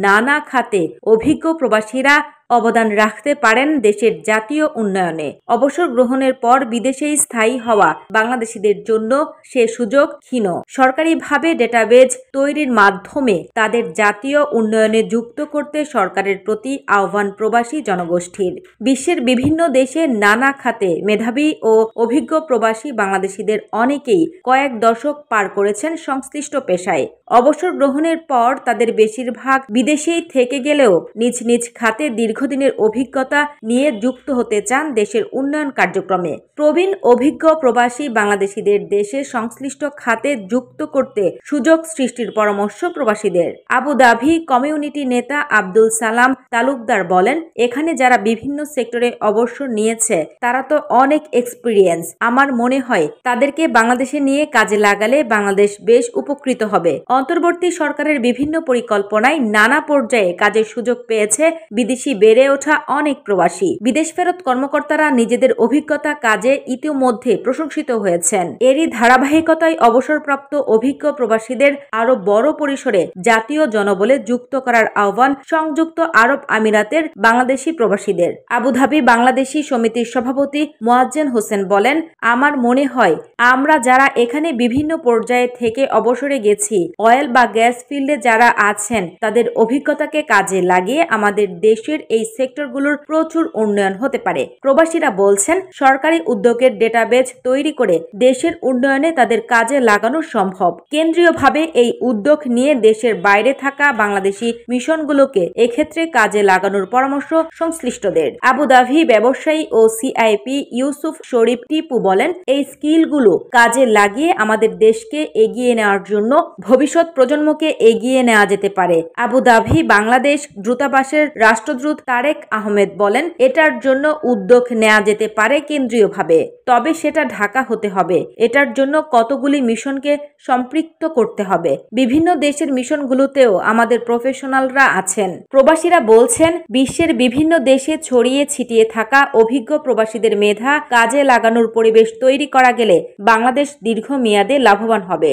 নানা খাতে অভিজ্ঞ প্রবাসীরা অবদান রাখতে পারেন দেশের জাতীয় উন্নয়নে। অবসর গ্রহণের পর বিদেশেই স্থায়ী হওয়া বাংলাদেশিদের জন্য সে সুযোগ ক্ষীণ। সরকারিভাবে ডেটাবেজ তৈরির মাধ্যমে তাদের জাতীয় উন্নয়নে যুক্ত করতে সরকারের প্রতি আহ্বান প্রবাসী জনগোষ্ঠীর। বিশ্বের বিভিন্ন দেশে নানা খাতে মেধাবী ও অভিজ্ঞ প্রবাসী বাংলাদেশিদের অনেকেই কয়েক দশক পার করেছেন সংশ্লিষ্ট পেশায়। অবসর গ্রহণের পর তাদের বেশিরভাগ বিদেশেই থেকে গেলেও নিজ নিজ খাতে দীর্ঘদিনের অভিজ্ঞতা নিয়ে যুক্ত হতে চান দেশের উন্নয়ন কার্যক্রমে। প্রবীণ অভিজ্ঞ প্রবাসী বাংলাদেশিদের দেশে সংশ্লিষ্ট খাতে যুক্ত করতে সুযোগ সৃষ্টির পরামর্শ প্রবাসীদের। আবুধাবি কমিউনিটি নেতা আব্দুল সালাম তালুকদার বলেন, এখানে যারা বিভিন্ন সেক্টরে অবসর নিয়েছে তারা তো অনেক এক্সপিরিয়েন্স। আমার মনে হয় তাদেরকে বাংলাদেশে নিয়ে কাজে লাগালে বাংলাদেশ বেশ উপকৃত হবে। অন্তর্বর্তী সরকারের বিভিন্ন পরিকল্পনায় নানা পর্যায়ে কাজের সুযোগ পেয়েছে বিদেশি বেড়ে ওঠা অনেক প্রবাসী। বিদেশ ফেরত কর্মকর্তারা নিজেদের অভিজ্ঞতা কাজে ইতিমধ্যে প্রশংসিত হয়েছেন। এরই ধারাবাহিকতায় অবসরপ্রাপ্ত অভিজ্ঞ প্রবাসীদের আরো বড় পরিসরে জাতীয় জনবলে যুক্ত করার আহ্বান সংযুক্ত আরব আমিরাতের বাংলাদেশি প্রবাসীদের। আবুধাবি বাংলাদেশি সমিতির সভাপতি মোয়াজ্জেম হোসেন বলেন, আমার মনে হয় আমরা যারা এখানে বিভিন্ন পর্যায়ে থেকে অবসরে গেছি, অয়েল বা গ্যাস ফিল্ডে যারা আছেন তাদের অভিজ্ঞতাকে কাজে লাগিয়ে আমাদের দেশের এই সেক্টরগুলোর প্রচুর উন্নয়ন হতে পারে। প্রবাসীরা বলছেন, সরকারি উদ্যোগের ডেটাবেজ তৈরি করে দেশের উন্নয়নে তাদের কাজে লাগানো সম্ভব। কেন্দ্রীয়ভাবে এই উদ্যোগ নিয়ে দেশের বাইরে থাকা বাংলাদেশি মিশনগুলোকে এক্ষেত্রে কাজে লাগানোর পরামর্শ সংশ্লিষ্টদের। আবুধাবি ব্যবসায়ী ও সিআইপি ইউসুফ শরীফ টিপু বলেন, এই স্কিলগুলো কাজে লাগিয়ে আমাদের দেশকে এগিয়ে নেওয়ার জন্য ভবিষ্যৎ প্রজন্মকে এগিয়ে নেওয়া যেতে পারে। আবুধাবি বাংলাদেশ দূতাবাসের রাষ্ট্রদূত তারেক আহমেদ বলেন, এটার জন্য উদ্যোগ নেওয়া যেতে পারে কেন্দ্রীয়ভাবে, তবে সেটা ঢাকা হতে হবে। এটার জন্য কতগুলি মিশনকে সম্পৃক্ত করতে হবে। বিভিন্ন দেশের মিশনগুলোতেও আমাদের প্রফেশনালরা আছেন। প্রবাসীরা বলছেন, বিশ্বের বিভিন্ন দেশে ছড়িয়ে ছিটিয়ে থাকা অভিজ্ঞ প্রবাসীদের মেধা কাজে লাগানোর পরিবেশ তৈরি করা গেলে বাংলাদেশ দীর্ঘমেয়াদে লাভবান হবে।